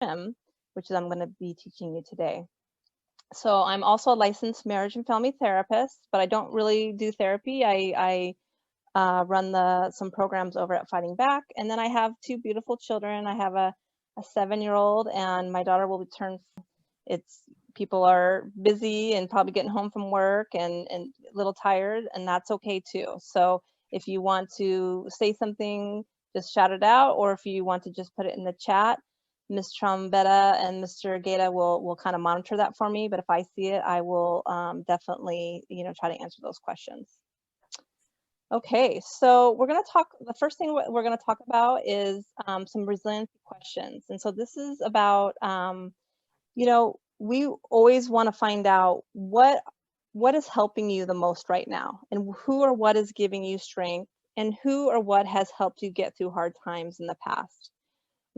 CRIM, which is I'm going to be teaching you today. So I'm also a licensed marriage and family therapist, but I don't really do therapy. I run some programs over at Fighting Back, and then I have two beautiful children. I have a 7-year-old, and my daughter will return. It's people are busy and probably getting home from work and a little tired, and that's okay too. So if you want to say something, just shout it out, or if you want to just put it in the chat, Ms. Trombetta and Mr. Gata will kind of monitor that for me. But if I see it, I will definitely, try to answer those questions. Okay, so we're going to talk, the first thing we're going to talk about is some resiliency questions. And so this is about, we always want to find out what is helping you the most right now, and who or what is giving you strength, and who or what has helped you get through hard times in the past.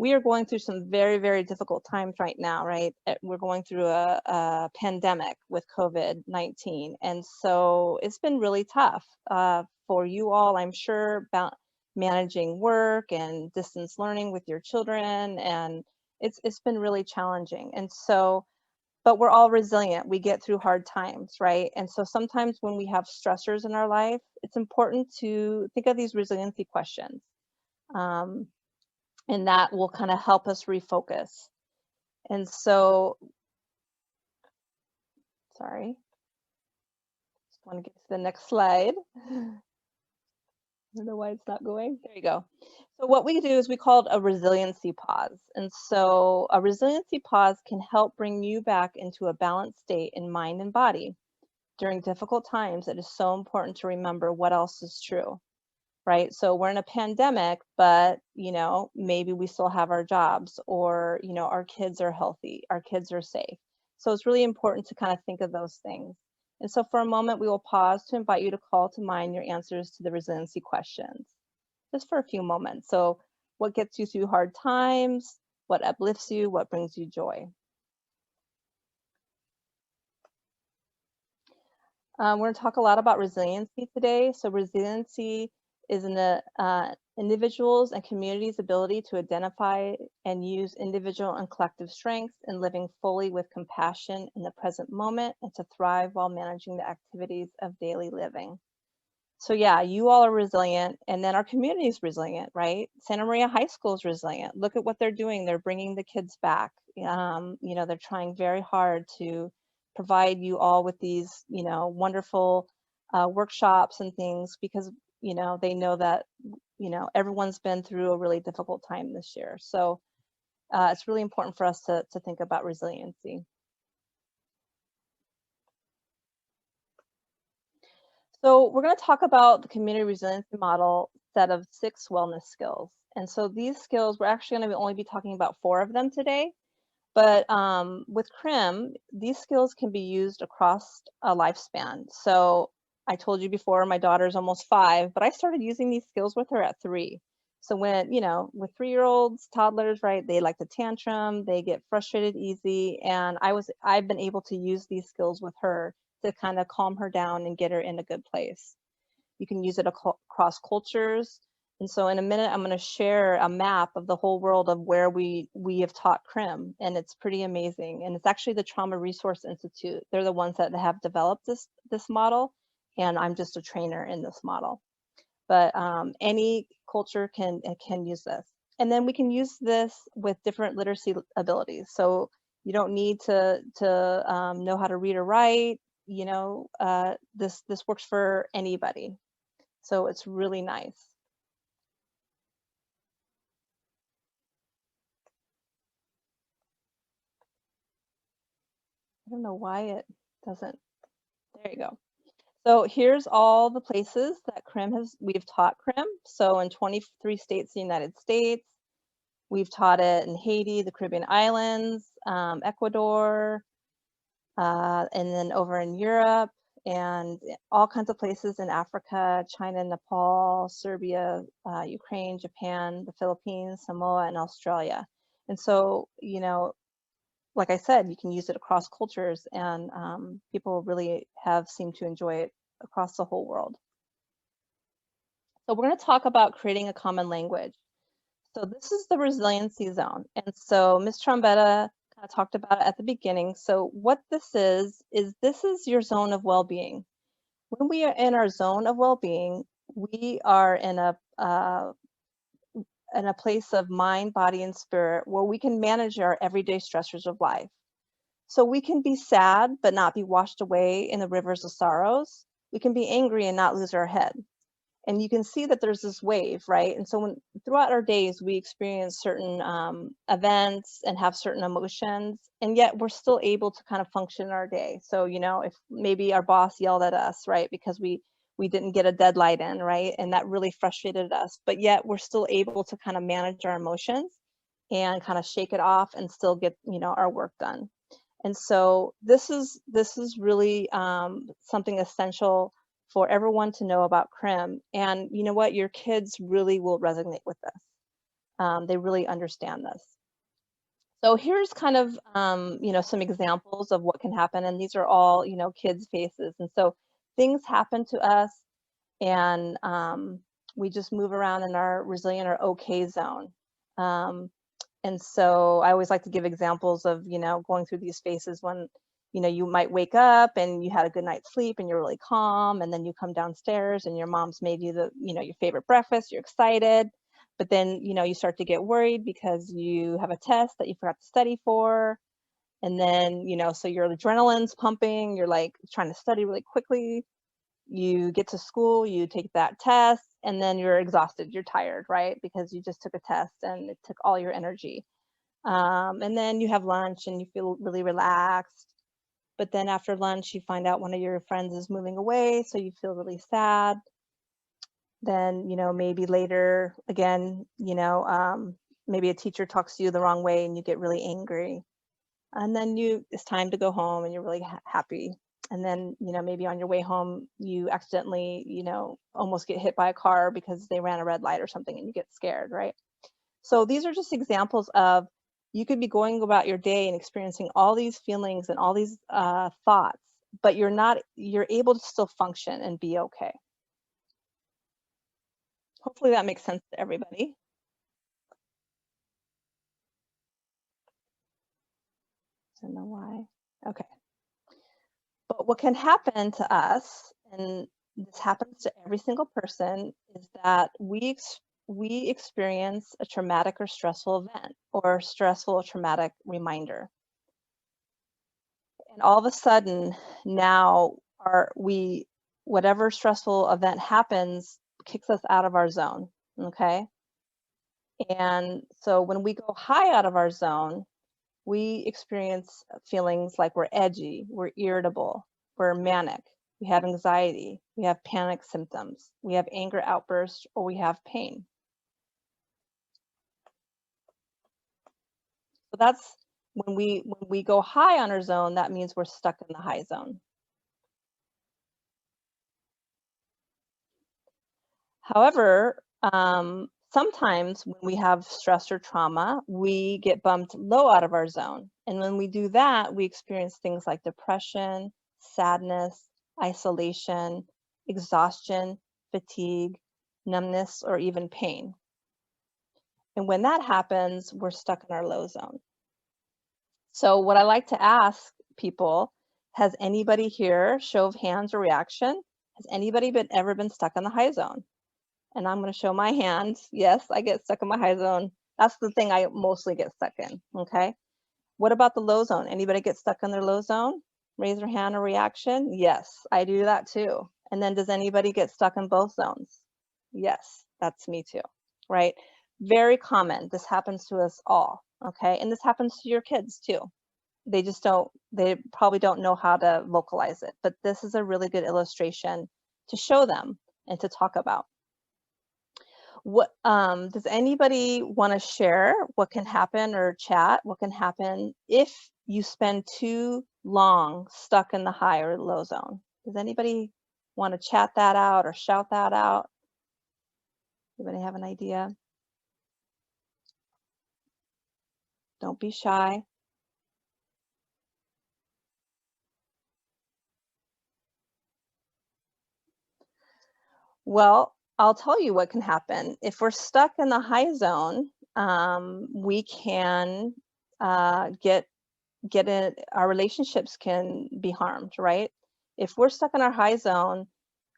We are going through some very, very difficult times right now, right? We're going through a pandemic with COVID-19. And so it's been really tough for you all, I'm sure, about managing work and distance learning with your children. And it's been really challenging. And so, but we're all resilient. We get through hard times, right? And so sometimes when we have stressors in our life, it's important to think of these resiliency questions. And that will kind of help us refocus. And so, sorry, just want to get to the next slide. I don't know why it's not going. There you go. So what we do is we call it a resiliency pause. And so a resiliency pause can help bring you back into a balanced state in mind and body. During difficult times, it is so important to remember what else is true. Right? So we're in a pandemic, but, maybe we still have our jobs, or, our kids are healthy, our kids are safe. So it's really important to kind of think of those things. And so for a moment, we will pause to invite you to call to mind your answers to the resiliency questions, just for a few moments. So what gets you through hard times? What uplifts you? What brings you joy? We're going to talk a lot about resiliency today. So resiliency is in the individuals and communities' ability to identify and use individual and collective strengths in living fully with compassion in the present moment, and to thrive while managing the activities of daily living. So yeah, you all are resilient, and then our community is resilient, right? Santa Maria High School is resilient. Look at what they're doing. They're bringing the kids back. They're trying very hard to provide you all with these, wonderful workshops and things, because they know that, everyone's been through a really difficult time this year. So it's really important for us to think about resiliency. So we're going to talk about the community resiliency model set of 6 wellness skills. And so these skills, we're actually going to only be talking about 4 of them today. But with CRIM, these skills can be used across a lifespan. So I told you before, my daughter's almost 5, but I started using these skills with her at 3. So when, with 3-year-olds, toddlers, right, they like to tantrum, they get frustrated easy. And I've been able to use these skills with her to kind of calm her down and get her in a good place. You can use it across cultures. And so in a minute, I'm going to share a map of the whole world of where we have taught CRIM, and it's pretty amazing. And it's actually the Trauma Resource Institute. They're the ones that have developed this model, and I'm just a trainer in this model. But any culture can use this. And then we can use this with different literacy abilities. So you don't need to know how to read or write. This works for anybody. So it's really nice. I don't know why it doesn't. There you go. So here's all the places that we've taught CRIM. So in 23 states in the United States, we've taught it in Haiti, the Caribbean islands, Ecuador, and then over in Europe, and all kinds of places in Africa, China, Nepal, Serbia, Ukraine, Japan, the Philippines, Samoa, and Australia. And so, like I said, you can use it across cultures, and people really have seemed to enjoy it across the whole world. So we're going to talk about creating a common language. So this is the resiliency zone. And so Ms. Trombetta kind of talked about it at the beginning. So what this is this is your zone of well-being. When we are in our zone of well-being, we are in a place of mind, body, and spirit where we can manage our everyday stressors of life. So we can be sad, but not be washed away in the rivers of sorrows. We can be angry and not lose our head. And you can see that there's this wave, right? And so throughout our days, we experience certain events and have certain emotions, and yet we're still able to kind of function in our day. So, if maybe our boss yelled at us, right, because we didn't get a deadline in, right, and that really frustrated us, but yet we're still able to kind of manage our emotions and kind of shake it off and still get, our work done. And so this is really something essential for everyone to know about CRIM. And you know what? Your kids really will resonate with this. They really understand this. So here's kind of some examples of what can happen, and these are all kids' faces. And so things happen to us, and we just move around in our resilient or okay zone. And so I always like to give examples of, going through these phases when, you might wake up and you had a good night's sleep and you're really calm, and then you come downstairs and your mom's made you your favorite breakfast, you're excited, but then, you start to get worried because you have a test that you forgot to study for. And then, so your adrenaline's pumping, you're like trying to study really quickly. You get to school, you take that test, and then you're exhausted, you're tired, right? Because you just took a test and it took all your energy. And then you have lunch and you feel really relaxed. But then after lunch, you find out one of your friends is moving away, so you feel really sad. Then, maybe later again, maybe a teacher talks to you the wrong way and you get really angry. And then it's time to go home and you're really happy. And then, maybe on your way home, you accidentally, almost get hit by a car because they ran a red light or something and you get scared, right? So these are just examples of, you could be going about your day and experiencing all these feelings and all these thoughts, but you're able to still function and be okay. Hopefully that makes sense to everybody. I don't know why. Okay. But what can happen to us, and this happens to every single person, is that we experience a traumatic or stressful event or stressful or traumatic reminder. And all of a sudden now whatever stressful event happens kicks us out of our zone, okay? And so when we go high out of our zone, we experience feelings like we're edgy, we're irritable, we're manic, we have anxiety, we have panic symptoms, we have anger outbursts, or we have pain. So that's when we go high on our zone, that means we're stuck in the high zone. However, sometimes when we have stress or trauma, we get bumped low out of our zone. And when we do that, we experience things like depression, sadness, isolation, exhaustion, fatigue, numbness, or even pain. And when that happens, we're stuck in our low zone. So what I like to ask people, has anybody here, show of hands or reaction, has anybody ever been stuck in the high zone? And I'm going to show my hand. Yes, I get stuck in my high zone. That's the thing I mostly get stuck in, okay? What about the low zone? Anybody get stuck in their low zone? Raise your hand or reaction. Yes, I do that too. And then does anybody get stuck in both zones? Yes, that's me too, right? Very common. This happens to us all, okay? And this happens to your kids too. They probably don't know how to vocalize it, but this is a really good illustration to show them and to talk about. What does anybody want to share what can happen, or chat what can happen if you spend too long stuck in the high or low zone? Does anybody want to chat that out or shout that out? Anybody have an idea? Don't be shy. Well, I'll tell you what can happen. If we're stuck in the high zone, we can get in, our relationships can be harmed, right? If we're stuck in our high zone,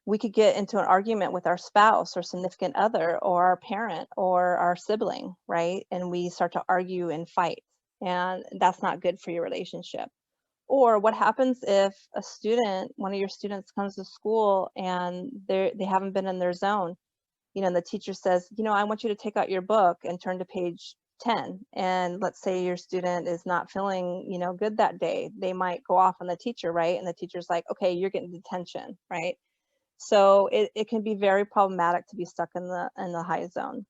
we could get into an argument with our spouse or significant other or our parent or our sibling, right? And we start to argue and fight, and that's not good for your relationship. Or what happens if a student, one of your students comes to school and they haven't been in their zone, and the teacher says, I want you to take out your book and turn to page 10. And let's say your student is not feeling, good that day. They might go off on the teacher, right? And the teacher's like, okay, you're getting detention, right? So it can be very problematic to be stuck in the high zone.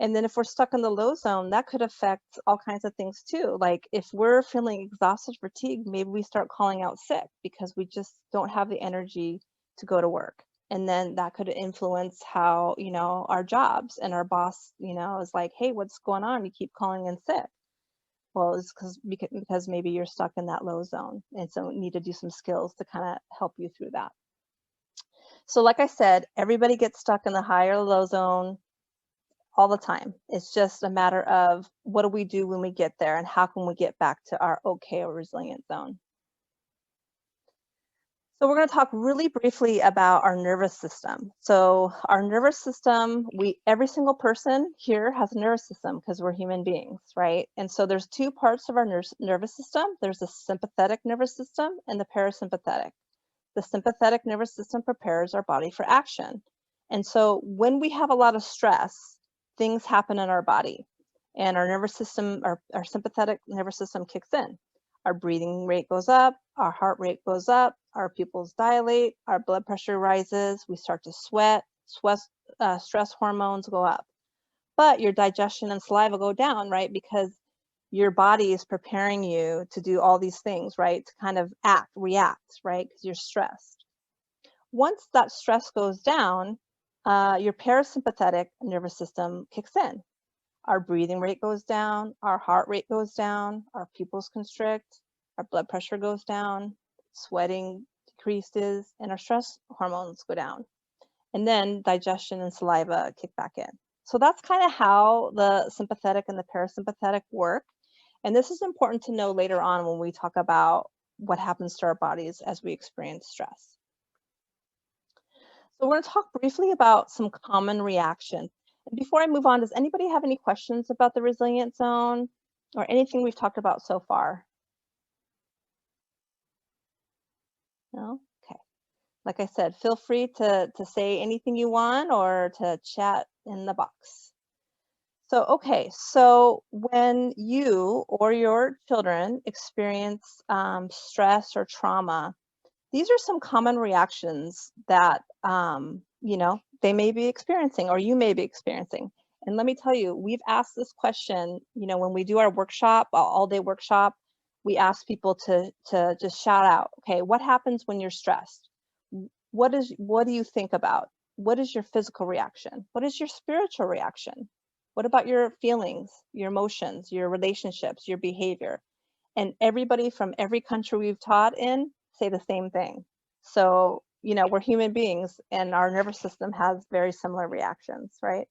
And then if we're stuck in the low zone, that could affect all kinds of things too. Like if we're feeling exhausted, fatigued, maybe we start calling out sick because we just don't have the energy to go to work. And then that could influence how, our jobs, and our boss, is like, hey, what's going on? You keep calling in sick. Well, it's because maybe you're stuck in that low zone. And so we need to do some skills to kind of help you through that. So like I said, everybody gets stuck in the high or low zone all the time. It's just a matter of what do we do when we get there, and how can we get back to our okay or resilient zone. So we're going to talk really briefly about our nervous system. So our nervous system, every single person here has a nervous system because we're human beings, right? And so there's two parts of our nervous system. There's the sympathetic nervous system and the parasympathetic. The sympathetic nervous system prepares our body for action. And so when we have a lot of stress, things happen in our body, and our nervous system, our sympathetic nervous system kicks in. Our breathing rate goes up, our heart rate goes up, our pupils dilate, our blood pressure rises, we start to sweat, stress hormones go up. But your digestion and saliva go down, right? Because your body is preparing you to do all these things, right? To kind of react, right? Because you're stressed. Once that stress goes down, your parasympathetic nervous system kicks in. Our breathing rate goes down, our heart rate goes down, our pupils constrict, our blood pressure goes down, sweating decreases, and our stress hormones go down. And then digestion and saliva kick back in. So that's kind of how the sympathetic and the parasympathetic work. And this is important to know later on when we talk about what happens to our bodies as we experience stress. So we're going to talk briefly about some common reactions. And before I move on, does anybody have any questions about the resilient zone or anything we've talked about so far? No? Okay. Like I said, feel free to say anything you want or to chat in the box. So, okay, so when you or your children experience stress or trauma, these are some common reactions that, they may be experiencing or you may be experiencing. And let me tell you, we've asked this question, when we do our workshop, all day workshop, we ask people to just shout out, okay, what happens when you're stressed? What do you think about? What is your physical reaction? What is your spiritual reaction? What about your feelings, your emotions, your relationships, your behavior? And everybody from every country we've taught in say the same thing. So, we're human beings and our nervous system has very similar reactions, right?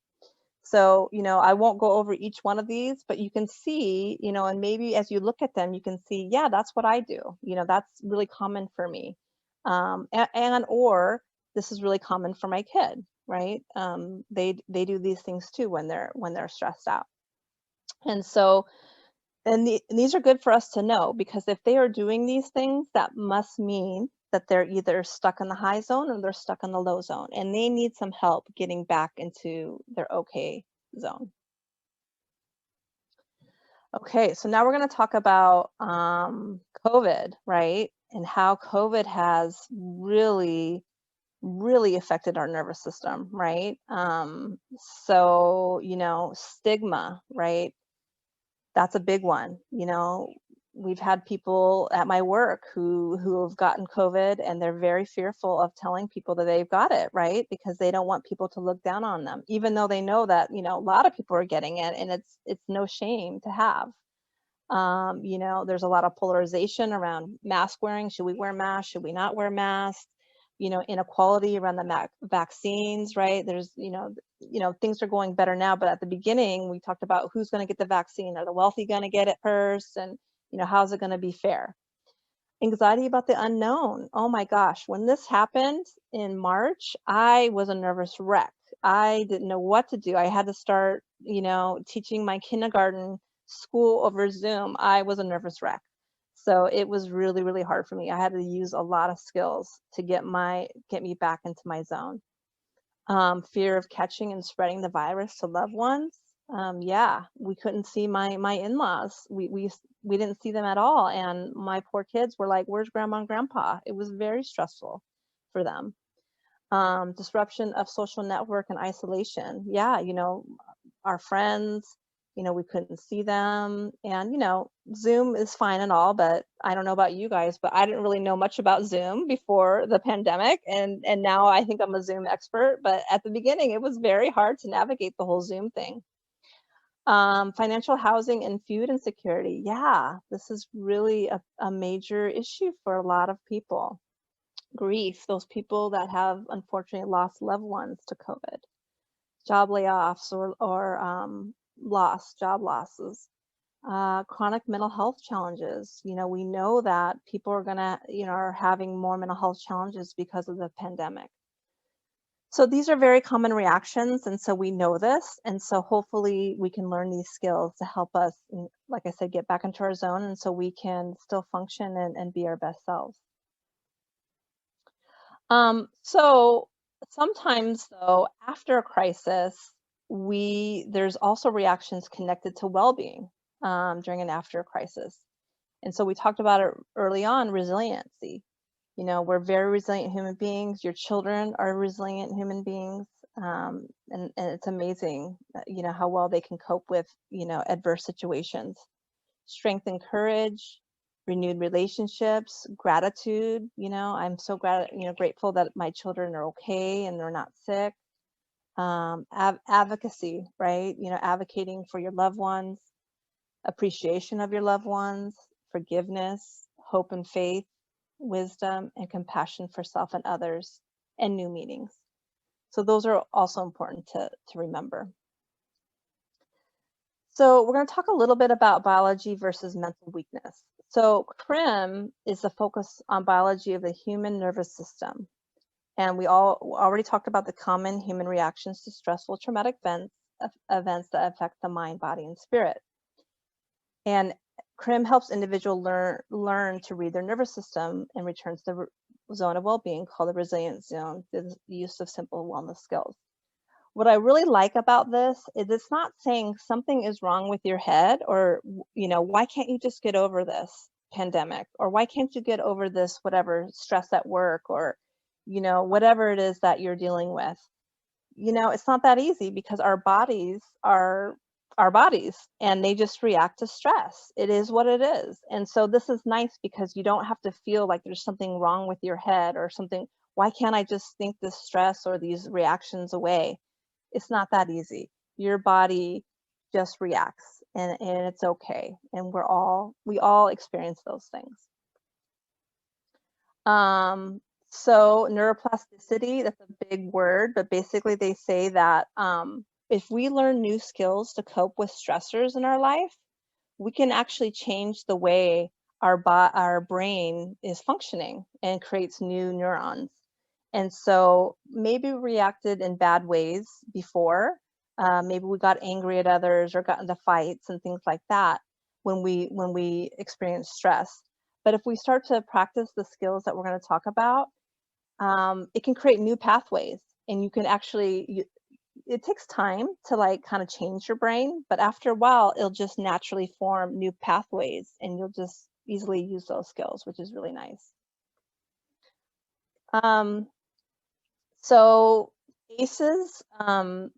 So, I won't go over each one of these, but you can see, and maybe as you look at them, you can see, yeah, that's what I do. That's really common for me. Or this is really common for my kid, right? They do these things too when they're stressed out. And so, and these are good for us to know, because if they are doing these things, that must mean that they're either stuck in the high zone or they're stuck in the low zone, and they need some help getting back into their okay zone. Okay, so now we're going to talk about COVID, right? And how COVID has really, really affected our nervous system, right? So, stigma, right? That's a big one. We've had people at my work who have gotten COVID, and they're very fearful of telling people that they've got it, right? Because they don't want people to look down on them, even though they know that, a lot of people are getting it, and it's no shame to have. There's a lot of polarization around mask wearing. Should we wear masks? Should we not wear masks? inequality around the vaccines, right? There's, things are going better now, but at the beginning, we talked about who's going to get the vaccine. Are the wealthy going to get it first? And, how's it going to be fair? Anxiety about the unknown. Oh my gosh, when this happened in March, I was a nervous wreck. I didn't know what to do. I had to start, teaching my kindergarten school over Zoom. I was a nervous wreck. So it was really, really hard for me. I had to use a lot of skills to get me back into my zone. Fear of catching and spreading the virus to loved ones. Yeah, we couldn't see my in-laws. We didn't see them at all, and my poor kids were like, "Where's grandma and grandpa?" It was very stressful for them. Disruption of social network and isolation. Yeah, our friends, we couldn't see them. And, Zoom is fine and all, but I don't know about you guys, but I didn't really know much about Zoom before the pandemic. And now I think I'm a Zoom expert, but at the beginning, it was very hard to navigate the whole Zoom thing. Financial housing and food insecurity. Yeah, this is really a major issue for a lot of people. Grief, those people that have unfortunately lost loved ones to COVID. Job layoffs or job losses. Chronic mental health challenges. We know that people are are having more mental health challenges because of the pandemic. So these are very common reactions, and so we know this, and so hopefully we can learn these skills to help us, like I said, get back into our zone, and so we can still function and be our best selves. So sometimes though, after a crisis, there's also reactions connected to well-being during and after a crisis. And so we talked about it early on, resiliency. We're very resilient human beings. Your children are resilient human beings. And it's amazing, how well they can cope with, adverse situations. Strength and courage, renewed relationships, gratitude. I'm so grateful that my children are okay and they're not sick. Advocacy, right? Advocating for your loved ones, appreciation of your loved ones, forgiveness, hope and faith, wisdom, and compassion for self and others, and new meanings. So those are also important to remember. So we're going to talk a little bit about biology versus mental weakness. So CRIM is the focus on biology of the human nervous system. And we already talked about the common human reactions to stressful traumatic events that affect the mind, body, and spirit. And CRIM helps individuals learn to read their nervous system and return to the zone of well-being called the resilient zone through the use of simple wellness skills. What I really like about this is it's not saying something is wrong with your head or, why can't you just get over this pandemic? Or why can't you get over this, whatever, stress at work or, whatever it is that you're dealing with. It's not that easy because our bodies are our bodies and they just react to stress. It is what it is. And so this is nice because you don't have to feel like there's something wrong with your head or something. Why can't I just think this stress or these reactions away? It's not that easy. Your body just reacts and it's okay. And we all experience those things. So neuroplasticity, that's a big word, but basically they say that if we learn new skills to cope with stressors in our life, we can actually change the way our brain is functioning and creates new neurons. And so maybe we reacted in bad ways before. Maybe we got angry at others or got into fights and things like that when we experience stress. But if we start to practice the skills that we're going to talk about, it can create new pathways, and you can actually. It takes time to kind of change your brain, but after a while, it'll just naturally form new pathways, and you'll just easily use those skills, which is really nice. So ACEs,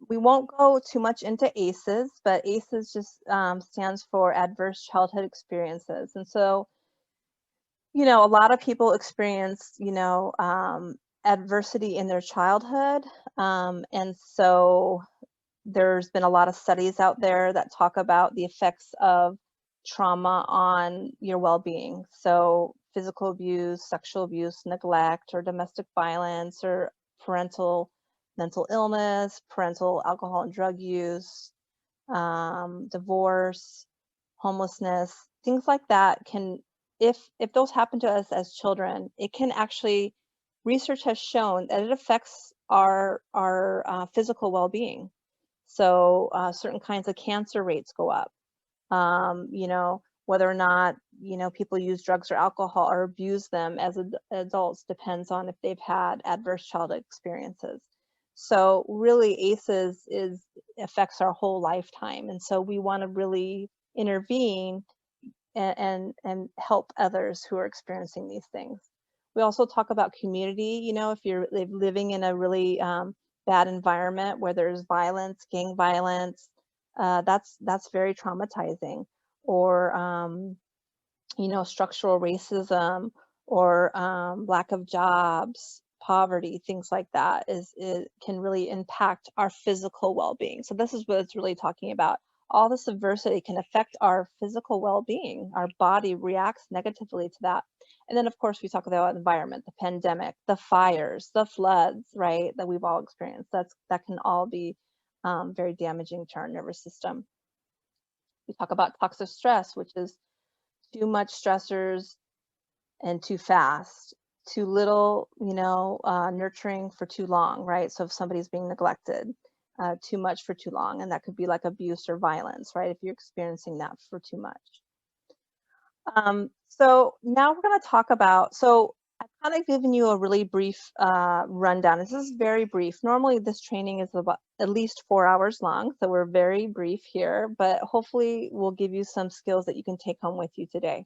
we won't go too much into ACEs, but ACEs just stands for Adverse Childhood Experiences. And so, a lot of people experience, adversity in their childhood. And so there's been a lot of studies out there that talk about the effects of trauma on your well-being. So physical abuse, sexual abuse, neglect, or domestic violence, or parental mental illness, parental alcohol and drug use, divorce, homelessness, things like that can, if those happen to us as children, it can actually, research has shown that it affects our physical well-being. So certain kinds of cancer rates go up. You know, whether or not, you know, people use drugs or alcohol or abuse them as adults depends on if they've had adverse childhood experiences. So really ACEs is affects our whole lifetime. And so we want to really intervene and help others who are experiencing these things. We also talk about community. You know, if you're living in a really bad environment where there's violence, gang violence, that's very traumatizing. Or you know, structural racism, or lack of jobs, poverty, things like that is can really impact our physical well-being. So this is what it's really talking about. All this adversity can affect our physical well-being. Our body reacts negatively to that. And then of course we talk about environment, the pandemic, the fires, the floods, right, that we've all experienced. That can all be very damaging to our nervous system. We talk about toxic stress, which is too much stressors and too fast, too little, you know, nurturing for too long, right? So if somebody's being neglected, too much for too long, and that could be like abuse or violence, right? If you're experiencing that for too much. So now we're going to talk about, so I've kind of given you a really brief rundown. This is very brief. Normally this training is about at least 4 hours long, so we're very brief here, but hopefully we'll give you some skills that you can take home with you today.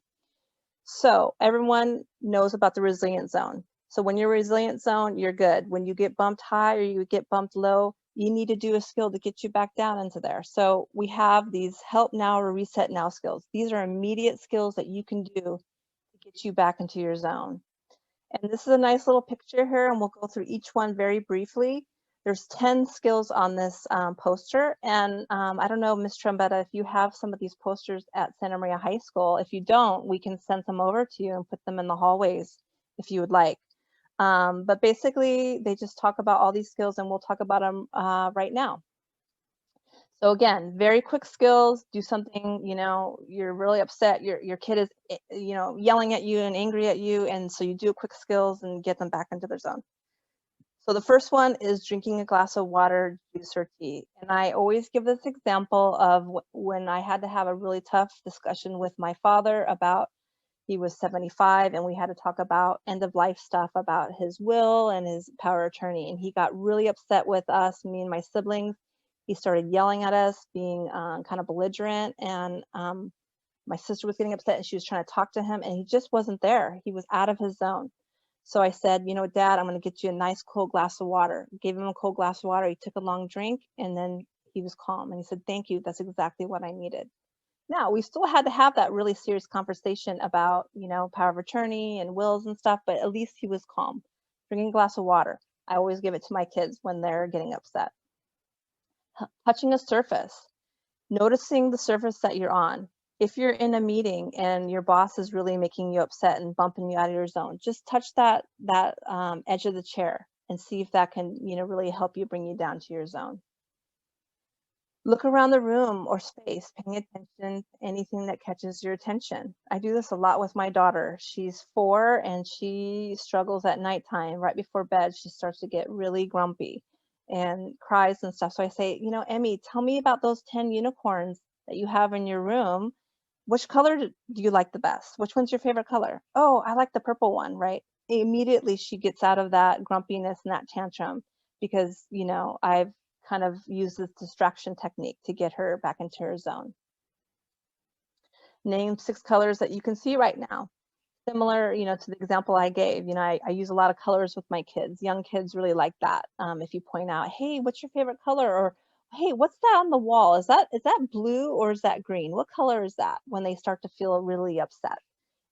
So everyone knows about the resilient zone. So when you're resilient zone, you're good. When you get bumped high or you get bumped low, you need to do a skill to get you back down into there. So we have these help now or reset now skills. These are immediate skills that you can do to get you back into your zone. And this is a nice little picture here, and we'll go through each one very briefly. There's 10 skills on this poster, and I don't know, Ms. Trombetta, if you have some of these posters at Santa Maria High School. If you don't, we can send them over to you and put them in the hallways if you would like. But basically, they just talk about all these skills, and we'll talk about them right now. So again, very quick skills. Do something, you know, you're really upset, your kid is, you know, yelling at you and angry at you, and so you do quick skills and get them back into their zone. So the first one is drinking a glass of water, juice, or tea. And I always give this example of when I had to have a really tough discussion with my father about, he was 75, and we had to talk about end of life stuff about his will and his power of attorney. And he got really upset with us, me and my siblings. He started yelling at us, being kind of belligerent, and my sister was getting upset and she was trying to talk to him, and he just wasn't there. He was out of his zone. So I said, you know, Dad, I'm going to get you a nice cold glass of water. Gave him a cold glass of water. He took a long drink, and then he was calm. And he said, thank you. That's exactly what I needed. Now, we still had to have that really serious conversation about, you know, power of attorney and wills and stuff, but at least he was calm. Drinking a glass of water. I always give it to my kids when they're getting upset. Touching a surface. Noticing the surface that you're on. If you're in a meeting and your boss is really making you upset and bumping you out of your zone, just touch that edge of the chair and see if that can, you know, really help you bring you down to your zone. Look around the room or space, paying attention to anything that catches your attention. I do this a lot with my daughter. She's 4 and she struggles at nighttime. Right before bed, she starts to get really grumpy and cries and stuff. So I say, you know, Emmy, tell me about those 10 unicorns that you have in your room. Which color do you like the best? Which one's your favorite color? Oh, I like the purple one, right? Immediately she gets out of that grumpiness and that tantrum because, you know, I've kind of used this distraction technique to get her back into her zone. Name 6 colors that you can see right now. Similar, you know, to the example I gave, you know, I use a lot of colors with my kids. Young kids really like that. If you point out, hey, what's your favorite color? Or, hey, what's that on the wall? Is that blue or is that green? What color is that? When they start to feel really upset.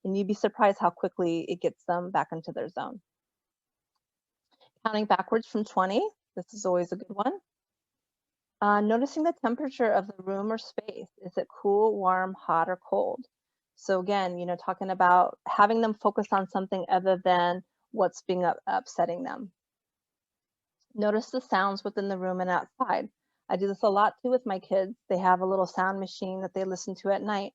And you'd be surprised how quickly it gets them back into their zone. Counting backwards from 20. This is always a good one. Noticing the temperature of the room or space. Is it cool, warm, hot, or cold? So again, talking about having them focus on something other than what's being upsetting them. Notice the sounds within the room and outside. I do this a lot too with my kids. They have a little sound machine that they listen to at night.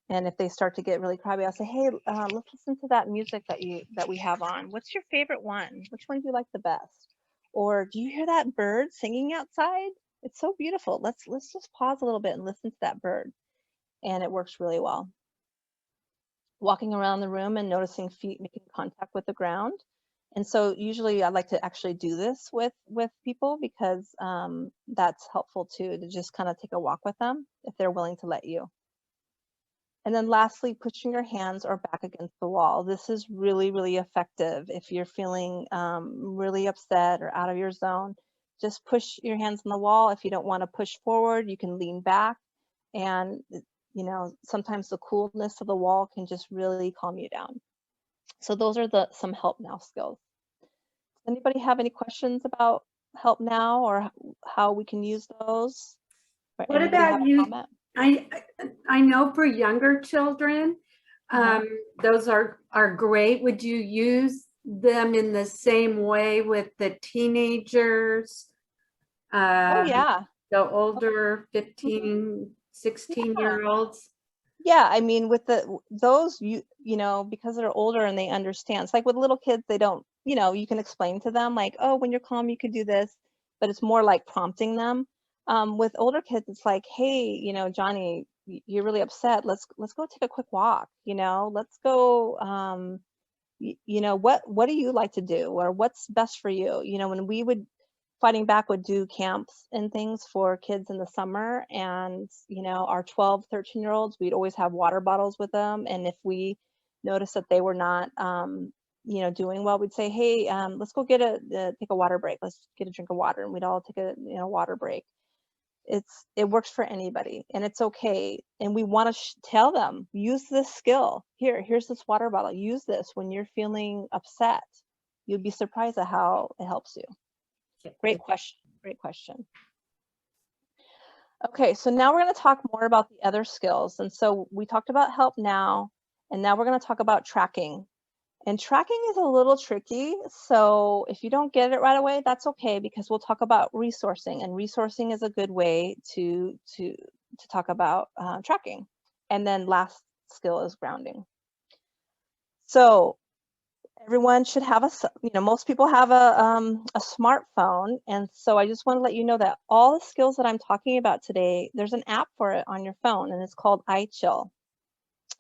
And if they start to get really crabby, I'll say, hey, let's listen to that music that we have on. What's your favorite one? Which one do you like the best? Or do you hear that bird singing outside? It's so beautiful. Let's just pause a little bit and listen to that bird. And it works really well. Walking around the room and noticing feet making contact with the ground. And so usually I like to actually do this with people because that's helpful too, to just kind of take a walk with them if they're willing to let you. And then lastly, pushing your hands or back against the wall. This is really, really effective. If you're feeling really upset or out of your zone, just push your hands on the wall. If you don't want to push forward, you can lean back. And, sometimes the coolness of the wall can just really calm you down. So those are some help now skills. Does anybody have any questions about help now or how we can use those? Or What anybody have about a you? comment? I know for younger children, those are great. Would you use them in the same way with the teenagers? Oh yeah. The older 15, 16-year-olds? Yeah, I mean, with those, because they're older and they understand. It's like with little kids, they don't, you can explain to them like, oh, when you're calm, you could do this, but it's more like prompting them. With older kids, it's like, hey, Johnny, you're really upset. Let's go take a quick walk. Let's go. What do you like to do, or what's best for you? When we would Fighting Back would do camps and things for kids in the summer, and our 12 13-year-olds, we'd always have water bottles with them, and if we noticed that they were not doing well, we'd say, hey, let's go take a water break, let's get a drink of water, and we'd all take a water break. It works for anybody, and it's okay, and we want to tell them, use this skill. Here's this water bottle, use this when you're feeling upset. You'd be surprised at how it helps you. Great question. Okay, so now we're going to talk more about the other skills. And so we talked about help now, and now we're going to talk about tracking. And tracking is a little tricky, so if you don't get it right away, that's okay, because we'll talk about resourcing, and resourcing is a good way to talk about tracking. And then last skill is grounding. So everyone should have most people have a smartphone, and so I just want to let you know that all the skills that I'm talking about today, there's an app for it on your phone, and it's called iChill.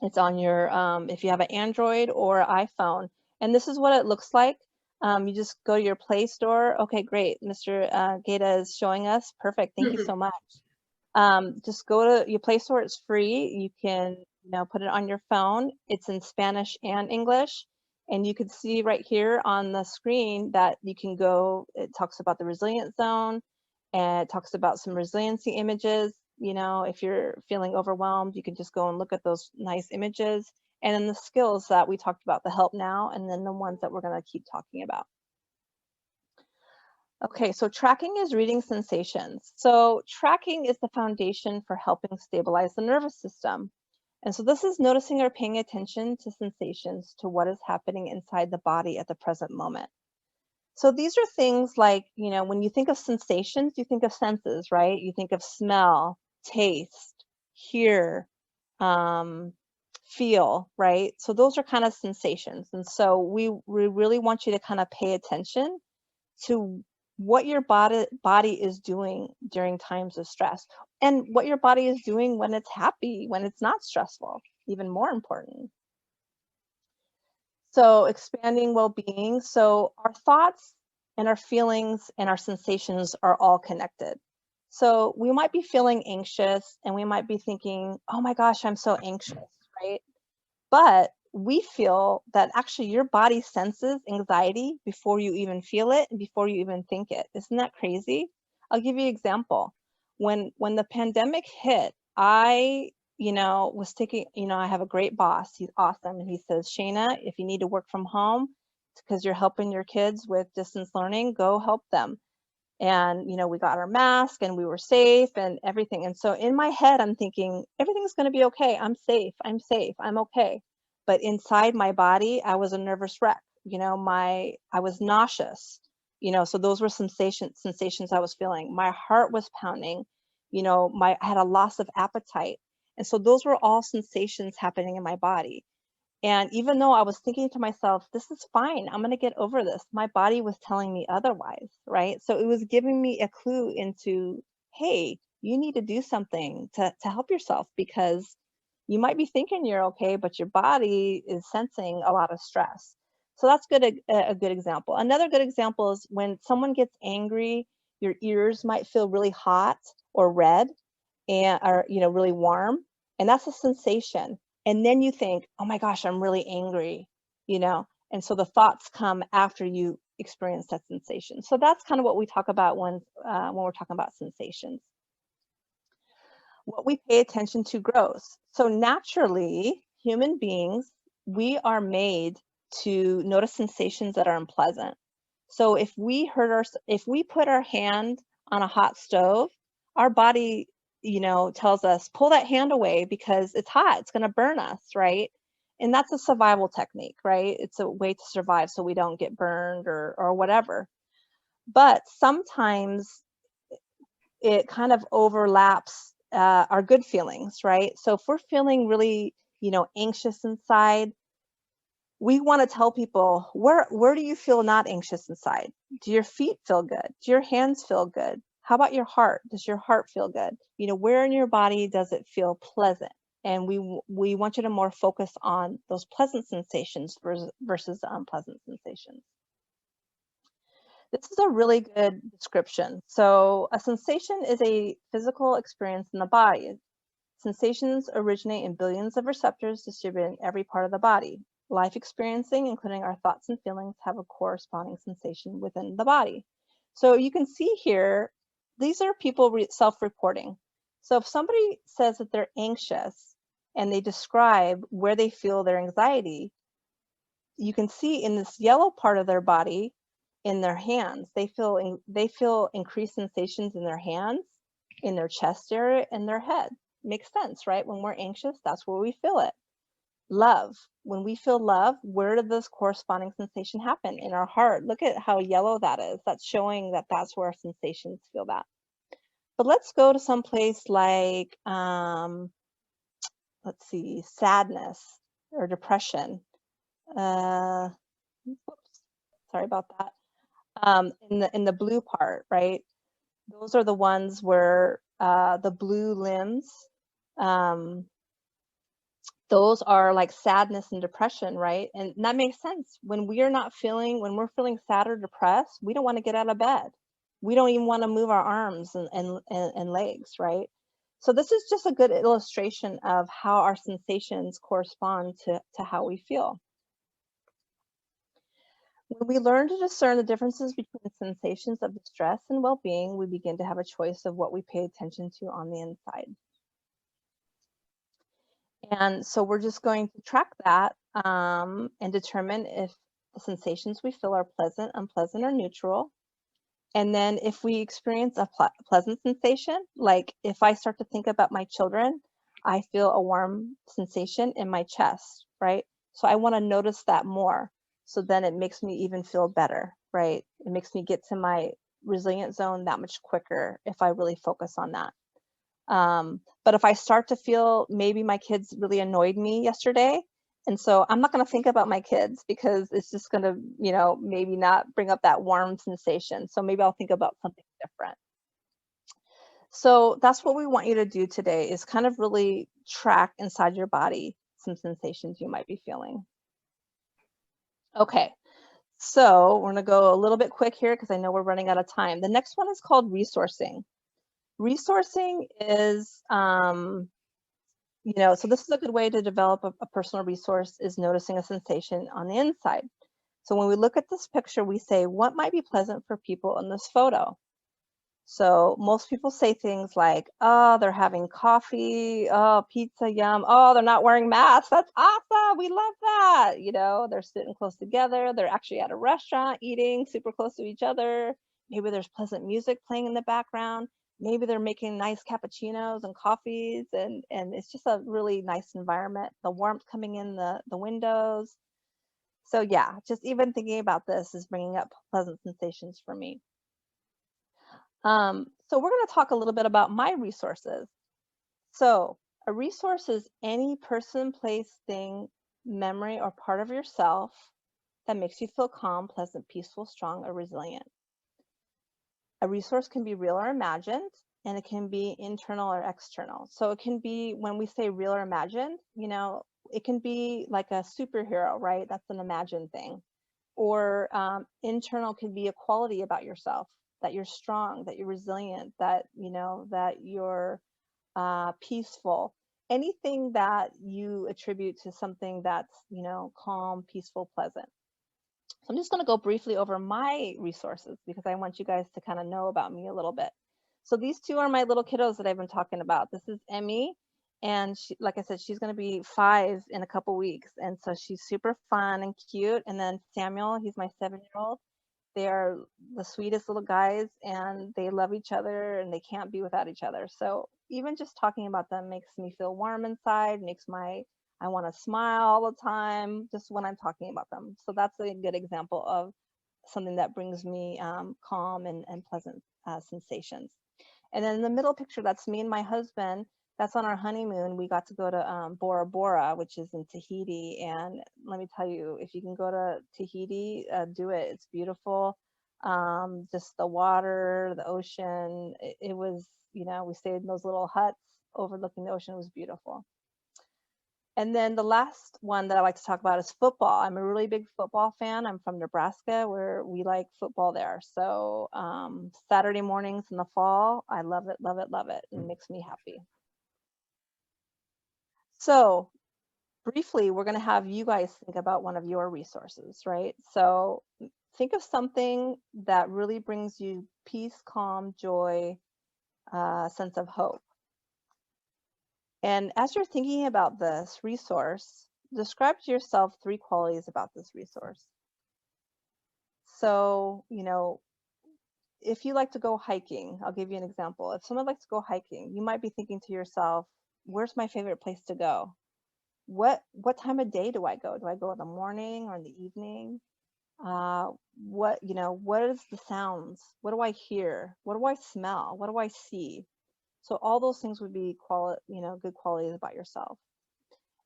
It's on your if you have an Android or iPhone, and this is what it looks like. You just go to your Play Store. Okay, great. Mr. Gata is showing us. Perfect. Thank you so much. Just go to your Play Store. It's free. You can put it on your phone. It's in Spanish and English. And you can see right here on the screen that you can go, it talks about the resilience zone, and it talks about some resiliency images. If you're feeling overwhelmed, you can just go and look at those nice images. And then the skills that we talked about, the help now, and then the ones that we're going to keep talking about. Okay, so tracking is reading sensations. So tracking is the foundation for helping stabilize the nervous system. And so this is noticing or paying attention to sensations, to what is happening inside the body at the present moment. So these are things like, when you think of sensations, you think of senses, right? You think of smell, taste, hear, feel, right? So those are kind of sensations. And so we really want you to kind of pay attention to what your body is doing during times of stress, and what your body is doing when it's happy, when it's not stressful, even more important. So expanding well-being. So our thoughts and our feelings and our sensations are all connected. So we might be feeling anxious, and we might be thinking, oh my gosh, I'm so anxious, right? But we feel that actually your body senses anxiety before you even feel it and before you even think it. Isn't that crazy? I'll give you an example. When the pandemic hit, I was taking, I have a great boss. He's awesome. And he says, Shayna, if you need to work from home because you're helping your kids with distance learning, go help them. And, we got our mask and we were safe and everything. And so in my head, I'm thinking, everything's going to be okay. I'm safe. I'm safe. I'm okay. But inside my body, I was a nervous wreck. I was nauseous, so those were sensations I was feeling. My heart was pounding, I had a loss of appetite. And so those were all sensations happening in my body. And even though I was thinking to myself, this is fine, I'm going to get over this, my body was telling me otherwise, right? So it was giving me a clue into, hey, you need to do something to help yourself, because you might be thinking you're okay, but your body is sensing a lot of stress. So that's a good example. Another good example is when someone gets angry, your ears might feel really hot or red, and are really warm, and that's a sensation. And then you think, oh my gosh, I'm really angry, and so the thoughts come after you experience that sensation. So that's kind of what we talk about when we're talking about sensations. What we pay attention to grows. So naturally, human beings, we are made to notice sensations that are unpleasant. So if we put our hand on a hot stove, our body, tells us, pull that hand away because it's hot, it's going to burn us, right? And that's a survival technique, right? It's a way to survive so we don't get burned or whatever. But sometimes it kind of overlaps our good feelings, right? So if we're feeling really, anxious inside, we want to tell people, where do you feel not anxious inside? Do your feet feel good? Do your hands feel good? How about your heart? Does your heart feel good? Where in your body does it feel pleasant? And we want you to more focus on those pleasant sensations versus the unpleasant sensations. This is a really good description. So a sensation is a physical experience in the body. Sensations originate in billions of receptors distributed in every part of the body. Life experiencing, including our thoughts and feelings, have a corresponding sensation within the body. So you can see here, these are people self-reporting. So if somebody says that they're anxious and they describe where they feel their anxiety, you can see in this yellow part of their body, in their hands, they feel increased sensations in their hands, in their chest area, and their head. Makes sense, right? When we're anxious, that's where we feel it. Love. When we feel love, where did this corresponding sensation happen? In our heart. Look at how yellow that is. That's showing that that's where our sensations feel that. But let's go to some place like, let's see, sadness or depression. Whoops, sorry about that. In the blue part, right? Those are the ones where the blue limbs, those are like sadness and depression, right? And that makes sense. When we're feeling sad or depressed, we don't want to get out of bed. We don't even want to move our arms and legs, right? So this is just a good illustration of how our sensations correspond to how we feel. When we learn to discern the differences between sensations of distress and well-being, we begin to have a choice of what we pay attention to on the inside. And so we're just going to track that and determine if the sensations we feel are pleasant, unpleasant, or neutral. And then if we experience a pleasant sensation, like if I start to think about my children, I feel a warm sensation in my chest, right? So I want to notice that more. So then it makes me even feel better, right? It makes me get to my resilient zone that much quicker if I really focus on that. But if I start to feel maybe my kids really annoyed me yesterday, and so I'm not going to think about my kids because it's just going to, maybe not bring up that warm sensation. So maybe I'll think about something different. So that's what we want you to do today, is kind of really track inside your body some sensations you might be feeling. Okay, so we're going to go a little bit quick here because I know we're running out of time. The next one is called resourcing. Resourcing is, so this is a good way to develop a personal resource, is noticing a sensation on the inside. So when we look at this picture, we say, what might be pleasant for people in this photo? So most people say things like, oh, they're having coffee, oh, pizza, yum, oh, they're not wearing masks, that's awesome, we love that. They're sitting close together, they're actually at a restaurant eating super close to each other, maybe there's pleasant music playing in the background. Maybe they're making nice cappuccinos and coffees, and it's just a really nice environment. The warmth coming in the windows. So yeah, just even thinking about this is bringing up pleasant sensations for me. So we're going to talk a little bit about my resources. So a resource is any person, place, thing, memory, or part of yourself that makes you feel calm, pleasant, peaceful, strong, or resilient. A resource can be real or imagined, and it can be internal or external. So it can be, when we say real or imagined, it can be like a superhero, right? That's an imagined thing. Or internal could be a quality about yourself, that you're strong, that you're resilient, that that you're peaceful. Anything that you attribute to something that's calm, peaceful, pleasant. So I'm just going to go briefly over my resources because I want you guys to kind of know about me a little bit. So these two are my little kiddos that I've been talking about. This is Emmy, and she, like I said, she's going to be 5 in a couple weeks, and so she's super fun and cute. And then Samuel, he's my 7-year-old. They are the sweetest little guys, and they love each other, and they can't be without each other. So even just talking about them makes me feel warm inside, I want to smile all the time just when I'm talking about them. So that's a good example of something that brings me calm and pleasant sensations. And then in the middle picture, that's me and my husband. That's on our honeymoon. We got to go to Bora Bora, which is in Tahiti. And let me tell you, if you can go to Tahiti, do it. It's beautiful. Just the water, the ocean. It was, we stayed in those little huts overlooking the ocean. It was beautiful. And then the last one that I like to talk about is football. I'm a really big football fan. I'm from Nebraska, where we like football there. So Saturday mornings in the fall, I love it, love it, love it. It makes me happy. So briefly, we're going to have you guys think about one of your resources, right? So think of something that really brings you peace, calm, joy, sense of hope. And as you're thinking about this resource, describe to yourself 3 qualities about this resource. So, if you like to go hiking, I'll give you an example. If someone likes to go hiking, you might be thinking to yourself, where's my favorite place to go? What time of day do I go? Do I go in the morning or in the evening? What is the sounds? What do I hear? What do I smell? What do I see? So all those things would be good qualities about yourself.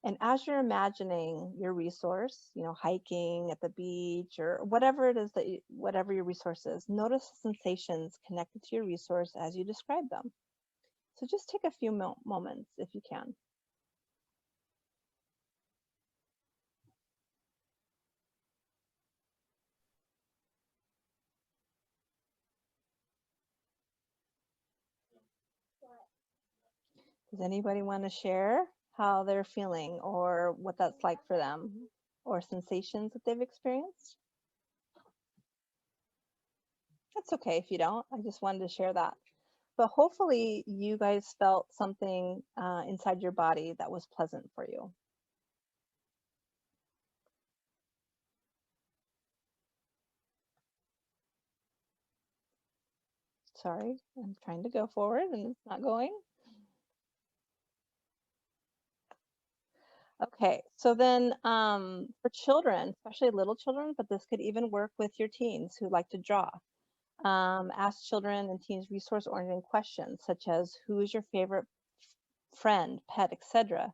And as you're imagining your resource, hiking at the beach or whatever it is whatever your resource is, notice the sensations connected to your resource as you describe them. So just take a few moments if you can. Does anybody want to share how they're feeling or what that's like for them or sensations that they've experienced? That's okay if you don't. I just wanted to share that. But hopefully you guys felt something inside your body that was pleasant for you. Sorry, I'm trying to go forward and it's not going. Okay, so then for children, especially little children, but this could even work with your teens who like to draw. Ask children and teens resource-oriented questions such as, who is your favorite friend, pet, etc.?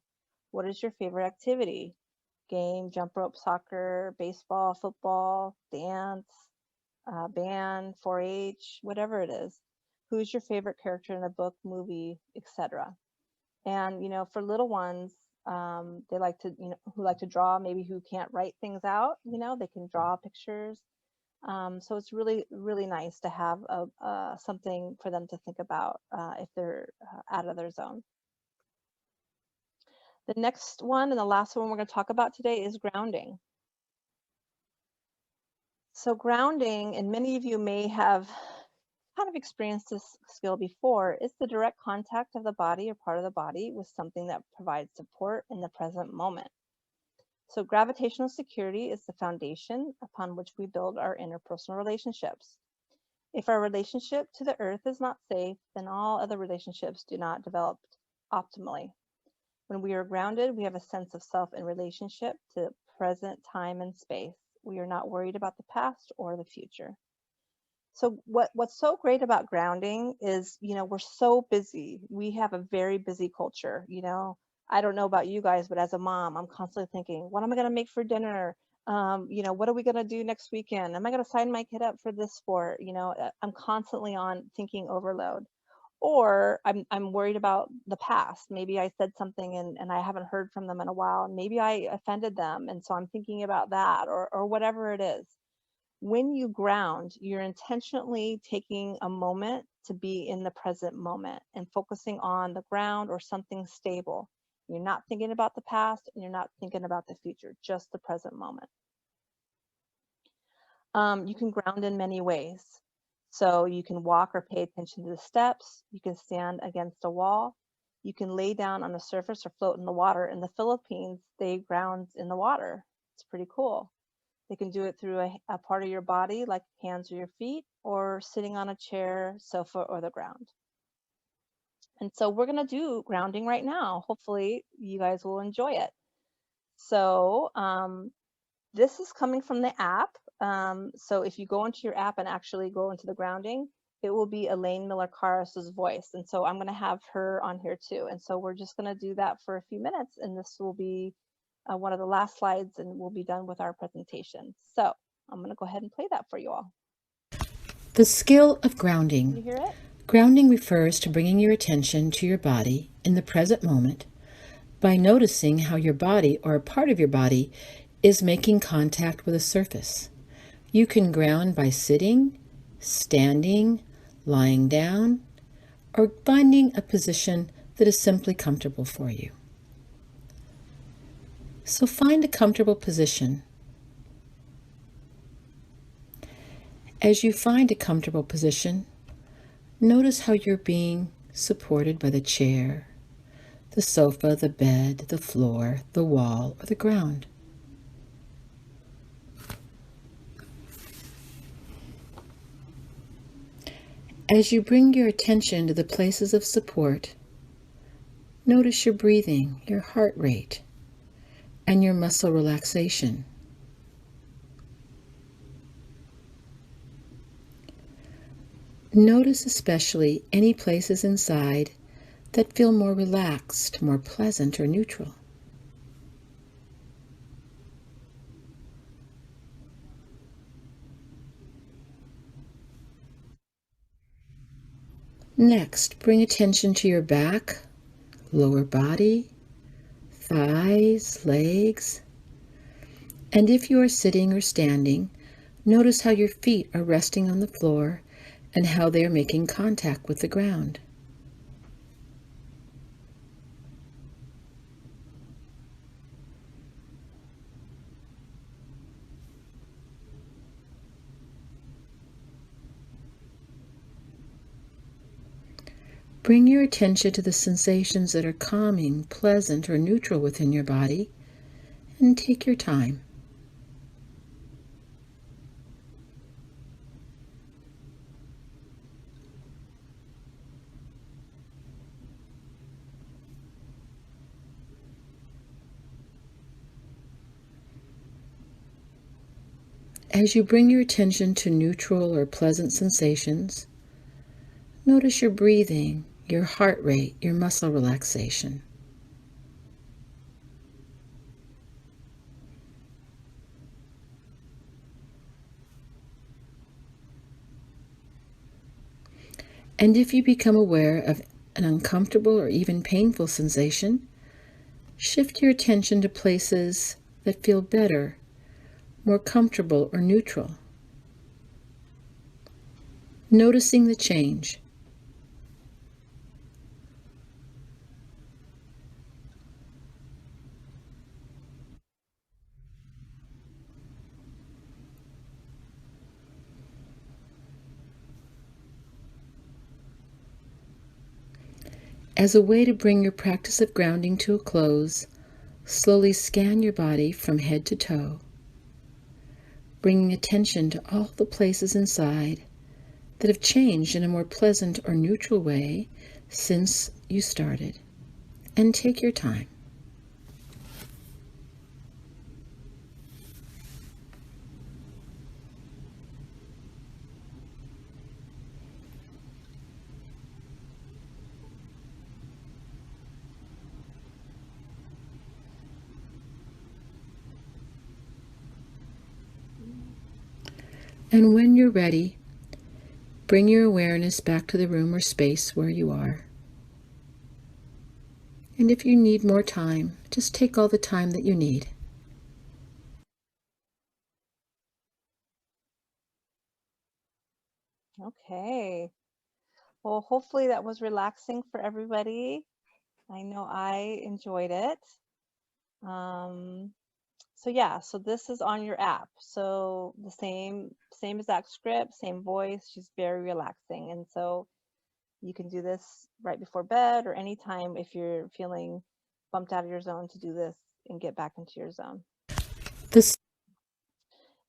What is your favorite activity? Game, jump rope, soccer, baseball, football, dance, band, 4-H, whatever it is. Who's your favorite character in a book, movie, etc.? And for little ones, they like to, who like to draw, maybe who can't write things out, they can draw pictures. So it's really, really nice to have something for them to think about if they're out of their zone. The next one and the last one we're going to talk about today is grounding. So grounding, and many of you may have kind of experienced this skill before, is the direct contact of the body or part of the body with something that provides support in the present moment. So gravitational security is the foundation upon which we build our interpersonal relationships. If our relationship to the earth is not safe, then all other relationships do not develop optimally. When we are grounded, we have a sense of self in relationship to present time and space. We are not worried about the past or the future. So what's so great about grounding is, we're so busy. We have a very busy culture, I don't know about you guys, but as a mom, I'm constantly thinking, what am I going to make for dinner? What are we going to do next weekend? Am I going to sign my kid up for this sport? I'm constantly on thinking overload. Or I'm worried about the past. Maybe I said something and I haven't heard from them in a while. And maybe I offended them. And so I'm thinking about that or whatever it is. When you ground, you're intentionally taking a moment to be in the present moment and focusing on the ground or something stable. You're not thinking about the past and you're not thinking about the future, just the present moment. You can ground in many ways. So you can walk or pay attention to the steps. You can stand against a wall. You can lay down on the surface or float in the water. In the Philippines, they ground in the water. It's pretty cool. They can do it through a part of your body, like hands or your feet, or sitting on a chair, sofa, or the ground. And so we're going to do grounding right now. Hopefully you guys will enjoy it. So this is coming from the app. So if you go into your app and actually go into the grounding, it will be Elaine Miller-Carras's voice. And so I'm going to have her on here too. And so we're just going to do that for a few minutes. And this will be one of the last slides and we'll be done with our presentation. So I'm going to go ahead and play that for you all. The skill of Can you grounding. hear it? Grounding refers to bringing your attention to your body in the present moment by noticing how your body or a part of your body is making contact with a surface. You can ground by sitting, standing, lying down, or finding a position that is simply comfortable for you. So find a comfortable position. As you find a comfortable position, notice how you're being supported by the chair, the sofa, the bed, the floor, the wall, or the ground. As you bring your attention to the places of support, notice your breathing, your heart rate, and your muscle relaxation. Notice especially any places inside that feel more relaxed, more pleasant, or neutral. Next, bring attention to your back, lower body, thighs, legs, and if you are sitting or standing, notice how your feet are resting on the floor and how they are making contact with the ground. Bring your attention to the sensations that are calming, pleasant, or neutral within your body, and take your time. As you bring your attention to neutral or pleasant sensations, notice your breathing, your heart rate, your muscle relaxation. And if you become aware of an uncomfortable or even painful sensation, shift your attention to places that feel better, more comfortable, or neutral. Noticing the change. As a way to bring your practice of grounding to a close, slowly scan your body from head to toe, bringing attention to all the places inside that have changed in a more pleasant or neutral way since you started. And take your time. And when you're ready, bring your awareness back to the room or space where you are. And if you need more time, just take all the time that you need. Okay. Well, hopefully that was relaxing for everybody. I know I enjoyed it. So yeah, so this is on your app. So the same exact script, same voice, just very relaxing. And so you can do this right before bed or anytime if you're feeling bumped out of your zone to do this and get back into your zone. This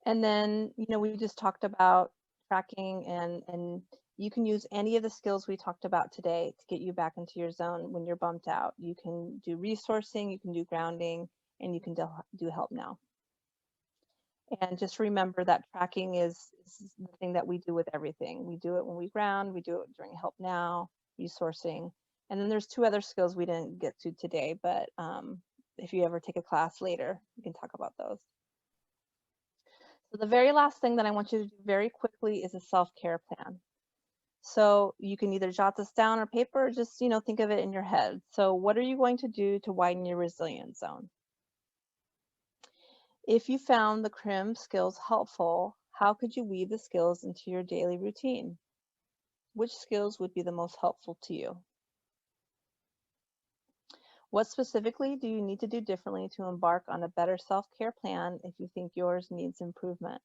And then, we just talked about tracking and you can use any of the skills we talked about today to get you back into your zone when you're bumped out. You can do resourcing, you can do grounding, and you can do help now. And just remember that tracking is the thing that we do with everything. We do it when we ground, we do it during help now, resourcing. And then there's 2 other skills we didn't get to today, but if you ever take a class later, we can talk about those. So the very last thing that I want you to do very quickly is a self-care plan. So you can either jot this down on paper or just, think of it in your head. So what are you going to do to widen your resilience zone? If you found the CRIM skills helpful, how could you weave the skills into your daily routine? Which skills would be the most helpful to you? What specifically do you need to do differently to embark on a better self-care plan if you think yours needs improvement?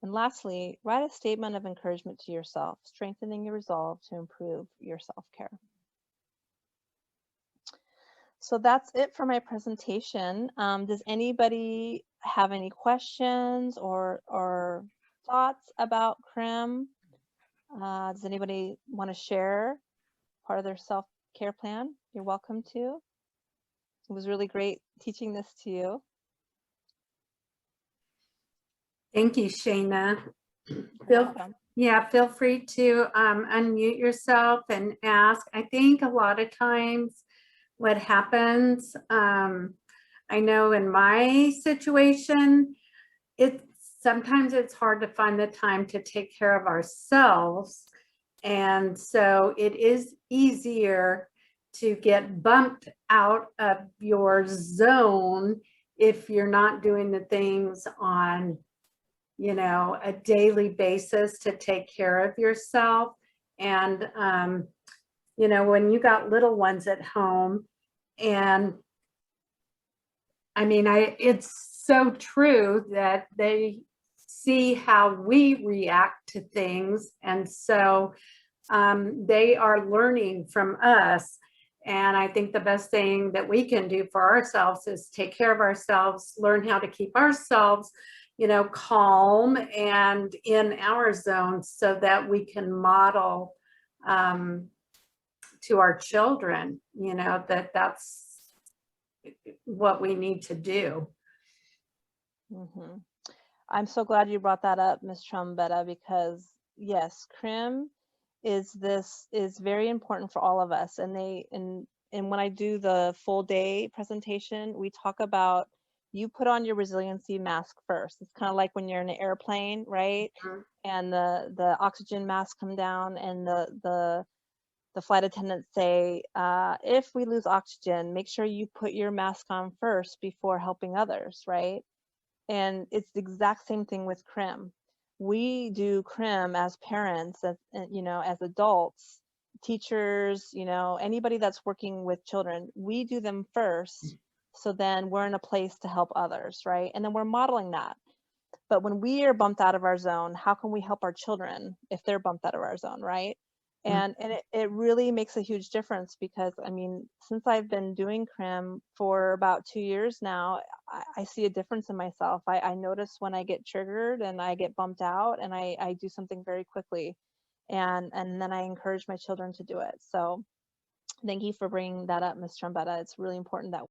And lastly, write a statement of encouragement to yourself, strengthening your resolve to improve your self-care. So that's it for my presentation. Does anybody have any questions or thoughts about CRIM? Does anybody want to share part of their self-care plan? You're welcome to. It was really great teaching this to you. Thank you, Shayna. Feel free to unmute yourself and ask. I think a lot of times what happens, I know in my situation, sometimes it's hard to find the time to take care of ourselves. And so it is easier to get bumped out of your zone if you're not doing the things on, a daily basis to take care of yourself. And, when you got little ones at home, and I mean, it's so true that they see how we react to things. And so they are learning from us. And I think the best thing that we can do for ourselves is take care of ourselves, learn how to keep ourselves, calm and in our zone so that we can model to our children, that's what we need to do. Mm-hmm. I'm so glad you brought that up, Ms. Trombetta, because yes, CRIM is very important for all of us. And when I do the full day presentation, we talk about you put on your resiliency mask first. It's kind of like when you're in an airplane, right? Mm-hmm. And the oxygen mask come down and the flight attendants say, if we lose oxygen, make sure you put your mask on first before helping others, right? And it's the exact same thing with CRIM. We do CRIM as parents, as adults, teachers, anybody that's working with children. We do them first, so then we're in a place to help others, right? And then we're modeling that. But when we are bumped out of our zone, how can we help our children if they're bumped out of our zone, right? And it really makes a huge difference because, I mean, since I've been doing CRIM for about 2 years now, I see a difference in myself. I notice when I get triggered and I get bumped out, and I do something very quickly, and then I encourage my children to do it. So thank you for bringing that up, Ms. Trombetta. It's really important that